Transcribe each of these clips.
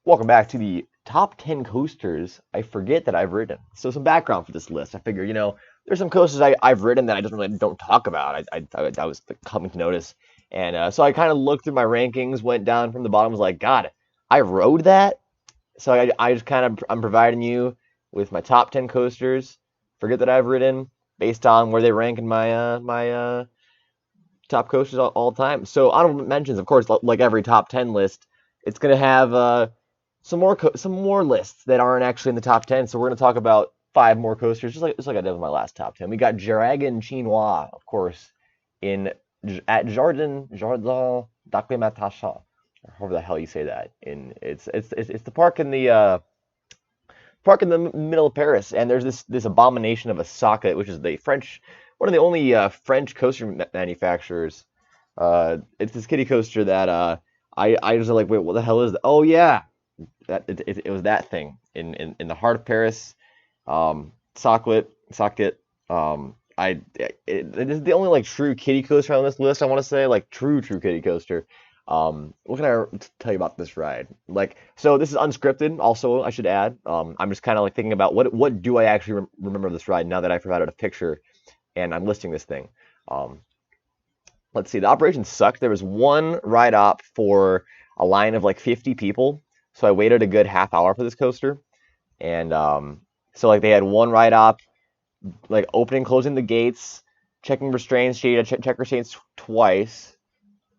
Welcome back to the top 10 coasters I forget that I've ridden. So some background for this list. I figure, there's some coasters I've ridden that I just really don't talk about. I was coming to notice. And so I kind of looked through my rankings, went down from the bottom, was like, God, I rode that? So I just kind of, I'm providing you with my top 10 coasters, forget that I've ridden, based on where they rank in my top coasters all time. So honorable mentions, of course, like every top 10 list, it's going to have some more lists that aren't actually in the top 10. So we're going to talk about five more coasters, just like I did with my last top 10. We got Dragon Chinois, of course, in at Jardin d'Acclimatation, or however the hell you say that. In it's the park in the middle of Paris, and there's this abomination of a Soquet, which is the French one of the only French coaster manufacturers. It's this kiddie coaster that I was like, wait, what the hell is that? Oh yeah, it was that thing in the heart of Paris. Socket. It is the only like true kiddie coaster on this list. I want to say like true kiddie coaster. What can I tell you about this ride? Like, so this is unscripted. Also, I should add. I'm just kind of like thinking about what do I actually remember of this ride now that I provided a picture and I'm listing this thing. Um, let's see. The operation sucked. There was one ride op for a line of like 50 people, so I waited a good half hour for this coaster, and so like they had one ride op, like opening, closing the gates, checking restraints. She had to check restraints twice.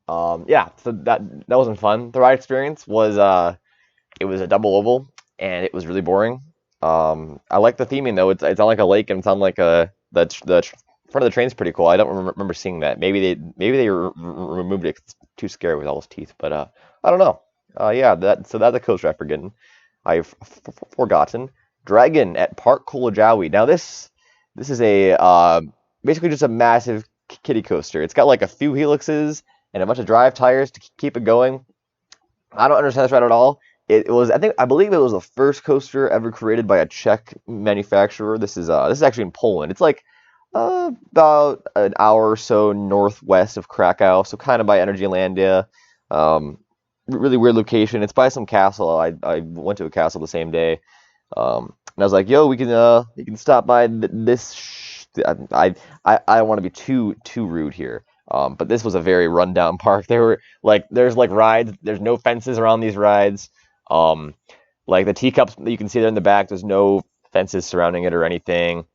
Yeah, so that wasn't fun. The ride experience was it was a double oval and it was really boring. I like the theming though. It's on like a lake and it's on like the front of the train's pretty cool. I don't remember seeing that. Maybe they removed it 'cause it's too scary with all those teeth. But I don't know. Yeah, that's a coaster I've forgotten. I've forgotten. Dragon at Park Kolejowy. Now this is a basically just a massive kiddie coaster. It's got like a few helixes and a bunch of drive tires to keep it going. I don't understand this ride at all. It was, I believe it was the first coaster ever created by a Czech manufacturer. This is actually in Poland. It's like about an hour or so northwest of Krakow, so kind of by Energylandia. Um, Really weird location. It's by some castle. I went to a castle the same day, and I was like, "Yo, we can you can stop by this." I don't want to be too rude here, but this was a very rundown park. There's like rides. There's no fences around these rides. Um, like the teacups that you can see there in the back. There's no fences surrounding it or anything.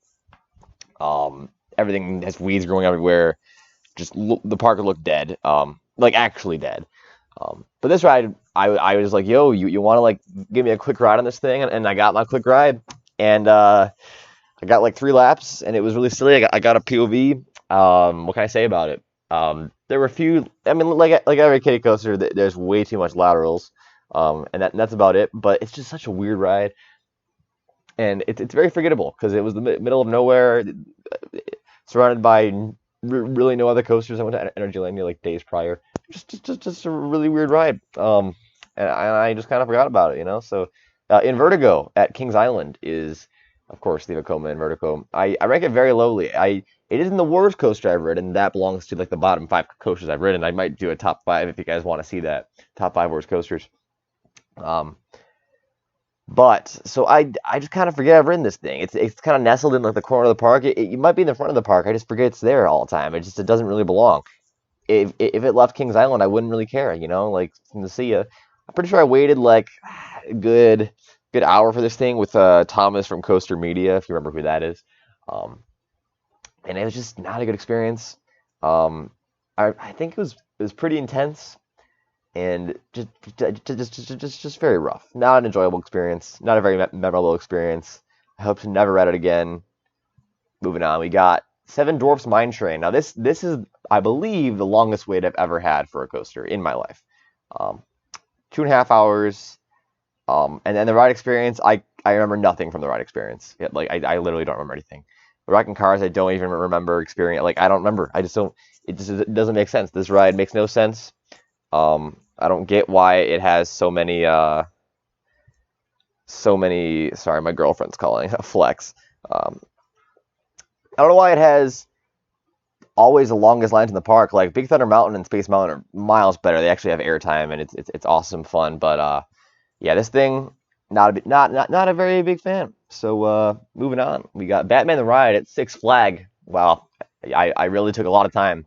Everything has weeds growing everywhere. The park looked dead. Like actually dead. But this ride, I was like, yo, you want to like give me a quick ride on this thing? And I got my quick ride, and I got like 3 laps, and it was really silly. I got a POV. What can I say about it? There were a few. I mean, like every kiddie coaster, there's way too much laterals, and that's about it. But it's just such a weird ride, and it's very forgettable because it was the middle of nowhere, surrounded by really no other coasters. I went to Energylandia like days prior. Just a really weird ride. And I just kind of forgot about it. So, Invertigo at Kings Island is, of course, the Vekoma Invertigo. I rank it very lowly. It isn't the worst coaster I've ridden. That belongs to like the bottom 5 coasters I've ridden. I might do a top 5 if you guys want to see that. Top 5 worst coasters. Um, but so I just kind of forget I've ridden this thing. It's kind of nestled in like the corner of the park. It might be in the front of the park. I just forget it's there all the time. It doesn't really belong. If it left Kings Island, I wouldn't really care. Like to see ya. I'm pretty sure I waited like a good hour for this thing with Thomas from Coaster Media, if you remember who that is. Um, and it was just not a good experience. Um, I think it was pretty intense and just very rough. Not an enjoyable experience. Not a very memorable experience. I hope to never ride it again. Moving on, we got Seven Dwarfs Mine Train. Now this is, I believe, the longest wait I've ever had for a coaster in my life. 2.5 hours. And then the ride experience, I remember nothing from the ride experience. Yeah, like I literally don't remember anything. The Rocking Cars, I don't even remember experience. Like I don't remember. I just don't. It doesn't make sense. This ride makes no sense. I don't get why it has so many. Sorry, my girlfriend's calling. Flex. Um, I don't know why it has always the longest lines in the park. Like Big Thunder Mountain and Space Mountain are miles better. They actually have airtime and it's awesome fun. But yeah, this thing not a very big fan. So moving on, we got Batman the Ride at Six Flag. Wow, I really took a lot of time.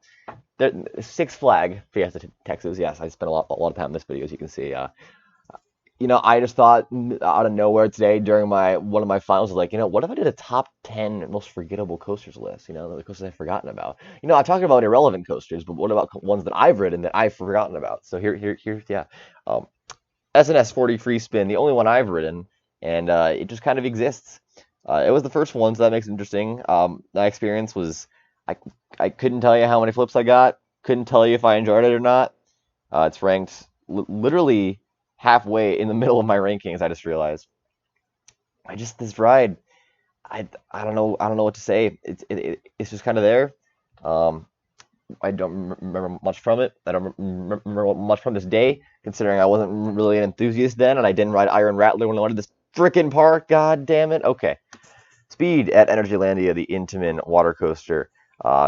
There, Six Flag Fiesta, Texas. Yes, I spent a lot of time in this video, as you can see. I just thought out of nowhere today during my one of my finals, I was like, what if I did a top 10 most forgettable coasters list? The coasters I've forgotten about. I talked about irrelevant coasters, but what about ones that I've ridden that I've forgotten about? So here, yeah. Um, SNS 40 free spin, the only one I've ridden, and it just kind of exists. It was the first one, so that makes it interesting. My experience was I I couldn't tell you how many flips I got, couldn't tell you if I enjoyed it or not. It's ranked literally halfway in the middle of my rankings. I just realized this ride. I don't know what to say. It's just kind of there. Um, I don't remember much from it. I don't remember much from this day, considering I wasn't really an enthusiast then, and I didn't ride Iron Rattler when I went to this frickin' park. God damn it. Okay. Speed at Energylandia, the Intamin water coaster.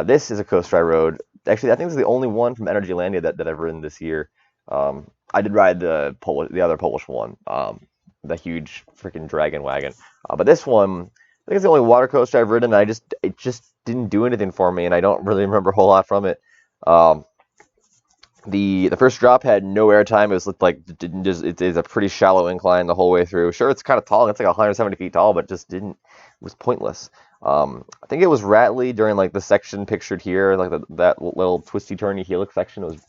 This is a coaster I rode. Actually, I think this is the only one from Energylandia that I've ridden this year. I did ride the other Polish one, the huge freaking dragon wagon. But this one, I think it's the only water coaster I've ridden. And it just didn't do anything for me, and I don't really remember a whole lot from it. Um, the first drop had no airtime. It looked like it is a pretty shallow incline the whole way through. Sure, it's kind of tall. It's like 170 feet tall, but just didn't. It was pointless. I think it was rattly during like the section pictured here, like that little twisty turny helix section. It was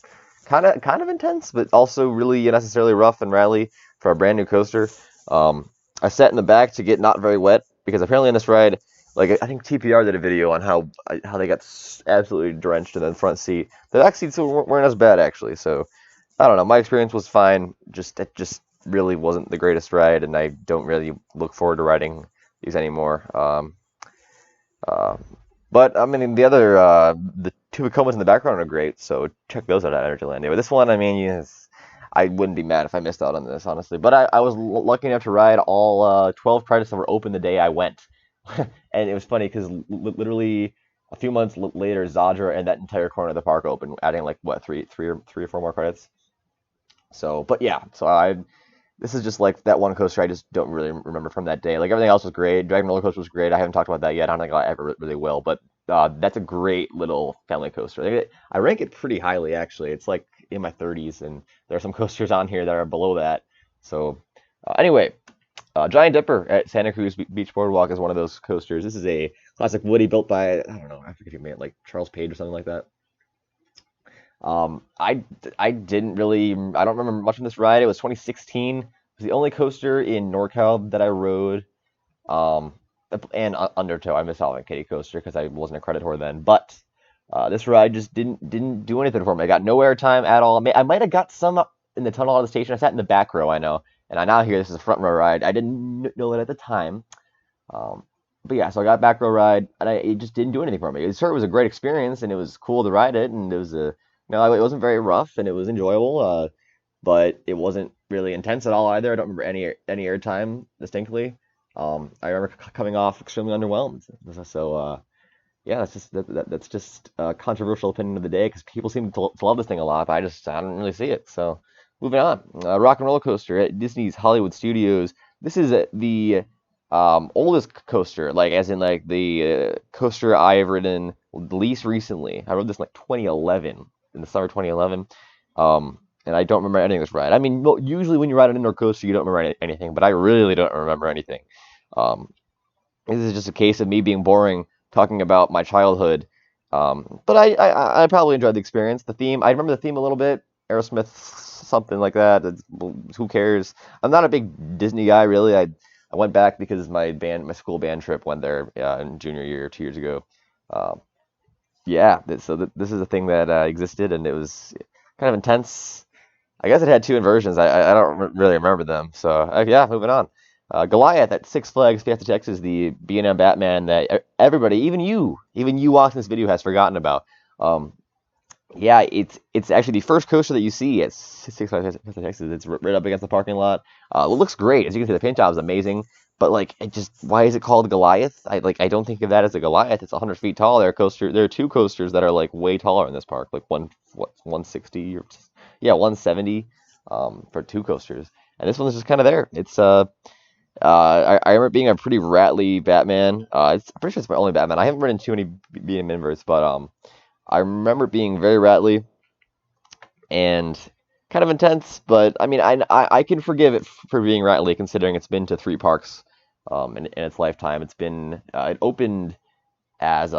kind of intense, but also really unnecessarily rough and rattly for a brand new coaster. I sat in the back to get not very wet because apparently on this ride, like I think TPR did a video on how they got absolutely drenched in the front seat. The back seats weren't as bad actually. So I don't know. My experience was fine. It just really wasn't the greatest ride, and I don't really look forward to riding these anymore. Uh, but I mean, the two Vekomas in the background are great, so check those out at Energylandia. But this one, I mean, yes, I wouldn't be mad if I missed out on this, honestly. But I was lucky enough to ride all 12 credits that were open the day I went. And it was funny because literally a few months later, Zadra and that entire corner of the park opened, adding like what three or four more credits. So, but yeah, this is just like that one coaster I just don't really remember from that day. Like everything else was great. Dragon Roller Coaster was great. I haven't talked about that yet. I don't think I ever really will. But that's a great little family coaster. I rank it pretty highly actually. It's like in my 30s, and there are some coasters on here that are below that. So anyway, Giant Dipper at Santa Cruz Beach Boardwalk is one of those coasters. This is a classic Woodie built by, I don't know, I forget who made it, like Charles Page or something like that. I didn't really, I don't remember much of this ride. It was 2016. It was the only coaster in NorCal that I rode. Um, and Undertow. I missed out on Kitty Coaster because I wasn't a credit holder then. But this ride just didn't do anything for me. I got no airtime at all. I might have got some up in the tunnel out of the station. I sat in the back row, I know, and I now hear this is a front row ride. I didn't know that at the time. Um, but yeah, so I got back row ride, and it just didn't do anything for me. It was a great experience, and it was cool to ride it, and it was it wasn't very rough, and it was enjoyable. But it wasn't really intense at all either. I don't remember any airtime distinctly. I remember coming off extremely underwhelmed. So yeah, that's just a controversial opinion of the day because people seem to love this thing a lot, but I don't really see it. So moving on, Rock and Roller Coaster at Disney's Hollywood Studios. This is the oldest coaster, like as in like the coaster I've ridden least recently. I rode this in like 2011, in the summer 2011. And I don't remember any of this ride. I mean, usually when you ride an indoor coaster, you don't remember anything, but I really don't remember anything. Um, this is just a case of me being boring talking about my childhood. But I probably enjoyed the experience. The theme, I remember the theme a little bit. Aerosmith, something like that. Who cares? I'm not a big Disney guy, really. I went back because my school band trip went there in junior year 2 years ago. Yeah, this is a thing that existed, and it was kind of intense. I guess it had two inversions. I don't really remember them. So yeah, moving on. Goliath at Six Flags Fiesta Texas, the B&M Batman that everybody, even you watching this video has forgotten about. Yeah, it's actually the first coaster that you see at Six Flags Fiesta Texas. It's right up against the parking lot. It looks great. As you can see, the paint job is amazing. But like, why is it called Goliath? I don't think of that as a Goliath. It's 100 feet tall. There are two coasters that are like way taller in this park, like 160 or yeah, 170 for two coasters. and this one's just kind of there. I remember being a pretty rattly Batman. I'm pretty sure it's my only Batman. I haven't run into too many BM inverts, but I remember being very rattly and kind of intense. But I mean, I can forgive it for being rattly, considering it's been to three parks, in its lifetime. It opened as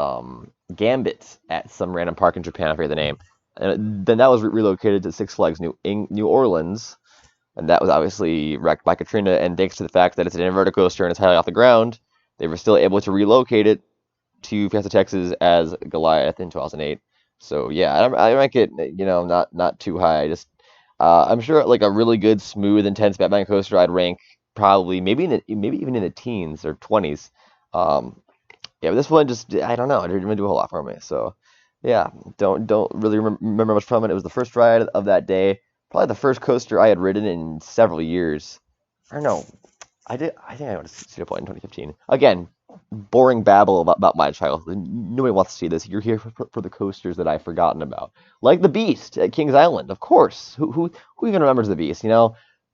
Gambit at some random park in Japan. I forget the name. And then that was relocated to Six Flags New Orleans, and that was obviously wrecked by Katrina. And thanks to the fact that it's an inverted coaster and it's highly off the ground, they were still able to relocate it to Fiesta, Texas as Goliath in 2008. So yeah, I rank it, not too high. I'm sure like a really good, smooth, intense Batman coaster, I'd rank probably maybe even in the teens or 20s. Um, yeah, but this one just I don't know, it didn't really do a whole lot for me. So yeah, don't really remember much from it. It was the first ride of that day, probably the first coaster I had ridden in several years. Or no, I think I went to Cedar Point in 2015. Again, boring babble about my childhood. Nobody wants to see this. You're here for the coasters that I've forgotten about, like the Beast at Kings Island. Of course, who even remembers the Beast?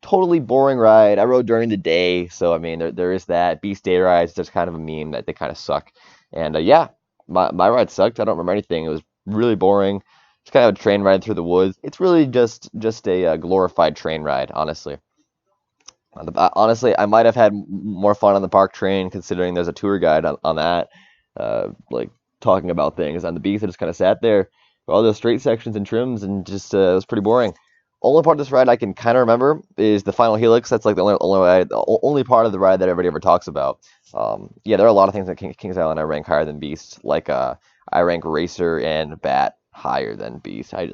Totally boring ride. I rode during the day, so I mean there is that. Beast day rides. There's kind of a meme that they kind of suck. And yeah, my ride sucked. I don't remember anything. It was really boring. It's kind of a train ride through the woods. It's really just a glorified train ride, honestly. Honestly, I might have had more fun on the park train, considering there's a tour guide on that, like talking about things. On the Beast, I just kind of sat there for all those straight sections and trims, and just it was pretty boring. Only part of this ride I can kind of remember is the final helix. That's like the only part of the ride that everybody ever talks about. Yeah, there are a lot of things at Kings Island I rank higher than Beast. Like I rank Racer and Bat higher than Beast. I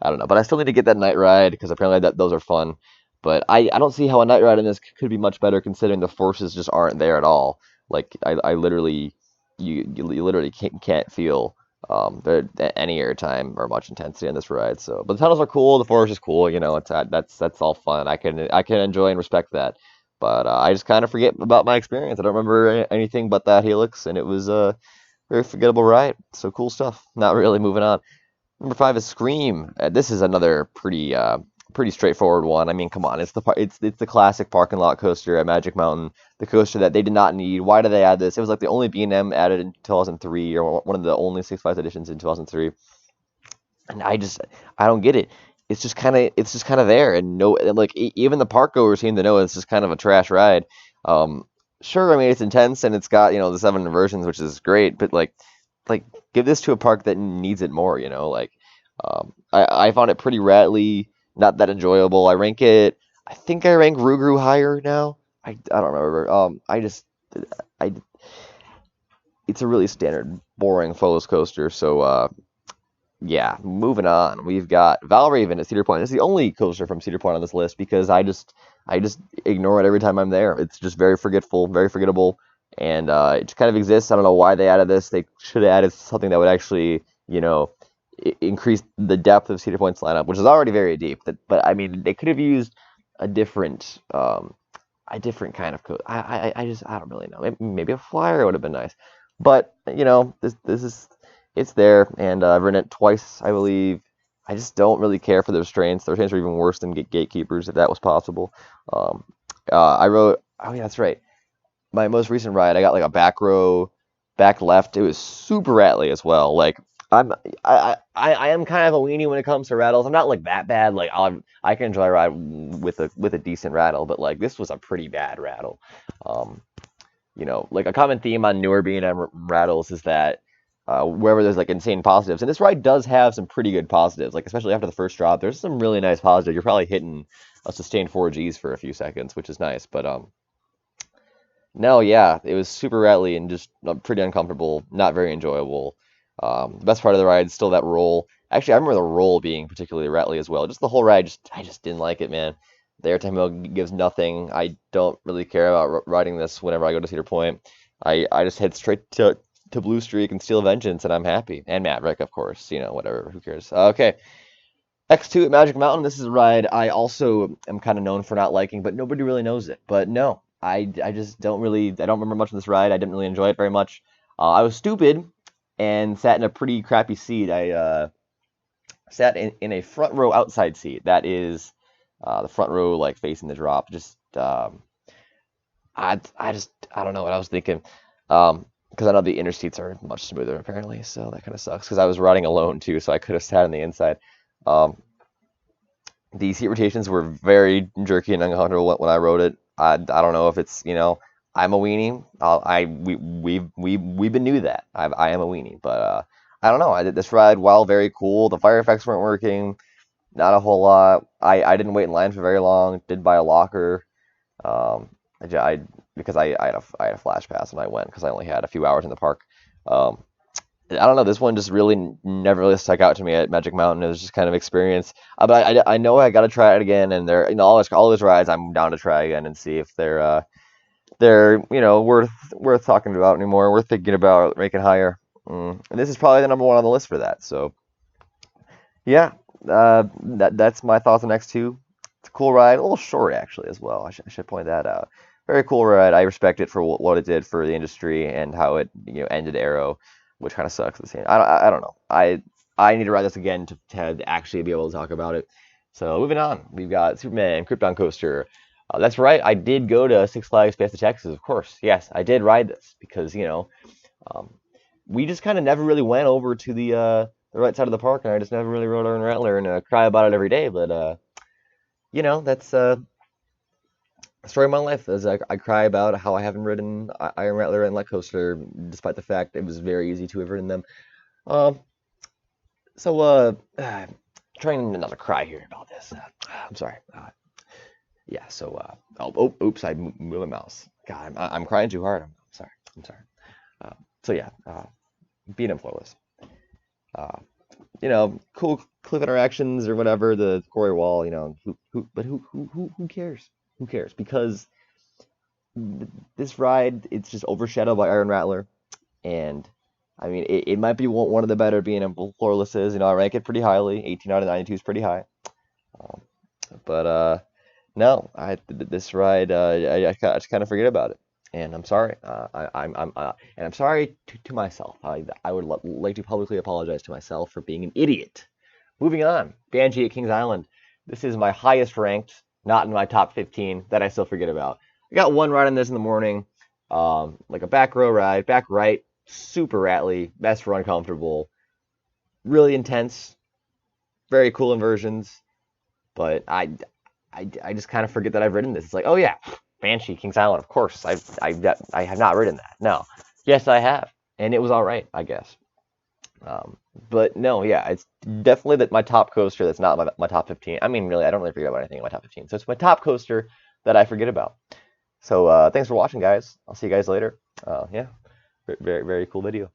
don't know, but I still need to get that night ride because apparently those are fun. But I don't see how a night ride in this could be much better, considering the forces just aren't there at all. Like I literally, you literally can't feel any airtime or much intensity on this ride. So, but the tunnels are cool. The forest is cool. That's all fun. I can enjoy and respect that. But I just kind of forget about my experience. I don't remember anything but that helix, and it was a very forgettable ride. So cool stuff. Not really. Moving on. Number five is Scream. This is another pretty straightforward one. I mean, come on, it's the classic parking lot coaster at Magic Mountain, the coaster that they did not need. Why did they add this? It was like the only B&M added in 2003, or one of the only Six Flags editions in 2003, and I don't get it. It's just kind of there, and no, and like even the park goers seem to know it's just kind of a trash ride. Um, sure, I mean it's intense and it's got the seven inversions, which is great, but like give this to a park that needs it more. I found it pretty rattly, not that enjoyable. I think I rank Rugru higher now. I don't remember. I it's a really standard, boring Folos coaster. So yeah, moving on. We've got Valraven at Cedar Point. It's the only coaster from Cedar Point on this list because I just ignore it every time I'm there. It's just very forgetful, very forgettable, and it just kind of exists. I don't know why they added this. They should have added something that would actually, increase the depth of Cedar Point's lineup, which is already very deep. But I mean, they could have used a different kind of code. I don't really know. Maybe a flyer would have been nice. But this is it's there, and I've ridden it twice, I believe. I just don't really care for the restraints. The restraints are even worse than gatekeepers, if that was possible. Um, I rode. Oh yeah, that's right. My most recent ride, I got like a back row, back left. It was super rattly as well. Like I'm, I am kind of a weenie when it comes to rattles. I'm not like that bad. Like I can enjoy a ride with a decent rattle, but like this was a pretty bad rattle. Um, like a common theme on newer B&M rattles is that wherever there's like insane positives, and this ride does have some pretty good positives. Like especially after the first drop, there's some really nice positives. You're probably hitting a sustained 4Gs for a few seconds, which is nice. But no, yeah, it was super rattly and just pretty uncomfortable, not very enjoyable. The best part of the ride is still that roll. Actually, I remember the roll being particularly rattly as well. Just the whole ride, I just didn't like it, man. The airtime hill gives nothing. I don't really care about riding this whenever I go to Cedar Point. I just head straight to Blue Streak and Steel Vengeance, and I'm happy. And Maverick, of course. Whatever. Who cares? Okay. X2 at Magic Mountain. This is a ride I also am kind of known for not liking, but nobody really knows it. But no, I just I don't remember much of this ride. I didn't really enjoy it very much. I was stupid and sat in a pretty crappy seat. I sat in a front row outside seat. That is The front row like facing the drop. Just I don't know what I was thinking. Because I know the inner seats are much smoother apparently, so that kind of sucks. Because I was riding alone too, so I could have sat on the inside. Um, the seat rotations were very jerky and uncomfortable when I rode it. I don't know if it's, I'm a weenie. We've been knew that. I am a weenie, but I don't know. I did this ride while very cool. The fire effects weren't working, not a whole lot. I didn't wait in line for very long. Did buy a locker. Um, because I had a flash pass when I went because I only had a few hours in the park. Um, I don't know. This one just really never really stuck out to me at Magic Mountain. It was just kind of experience. But I know I got to try it again, and they're all those rides I'm down to try again and see if they're worth talking about anymore. Worth thinking about making higher. And this is probably the number one on the list for that. So yeah, that's my thoughts on X2. It's a cool ride, a little short actually as well. I should point that out. Very cool ride. I respect it for what it did for the industry and how it ended Arrow, which kind of sucks at the same. I don't know. I need to ride this again to actually be able to talk about it. So moving on, we've got Superman Krypton coaster. That's right. I did go to Six Flags Fiesta, Texas, of course. Yes, I did ride this because um, we just kind of never really went over to the right side of the park, and I just never really rode Iron Rattler and cry about it every day. But that's the story of my life. Is I cry about how I haven't ridden Iron Rattler and Light Coaster, despite the fact it was very easy to have ridden them. Um, so trying not to cry here about this. I'm sorry. Yeah. So oops, I moved my mouse. God, I'm crying too hard. I'm sorry. I'm sorry. So yeah, being in Floorless. Uh, cool cliff interactions or whatever, the quarry wall, who cares? Who cares? Because this ride, it's just overshadowed by Iron Rattler, and I mean, it might be one of the better being in Floorlesses. I rank it pretty highly. 18 out of 92 is pretty high. Um, but no, this ride, I just kind of forget about it, and I'm sorry. And I'm sorry to myself. I would like to publicly apologize to myself for being an idiot. Moving on, Banshee at Kings Island. This is my highest ranked, not in my top 15, that I still forget about. I got one ride on this in the morning, like a back row ride, back right, super rattly, best run comfortable, really intense, very cool inversions, but I just kind of forget that I've ridden this. It's like, oh yeah, Banshee, Kings Island, of course. I have not ridden that. No. Yes, I have. And it was all right, I guess. But no, yeah, it's definitely my top coaster that's not my top 15. I mean, really, I don't really forget about anything in my top 15. So it's my top coaster that I forget about. So thanks for watching, guys. I'll see you guys later. Yeah, very, very cool video.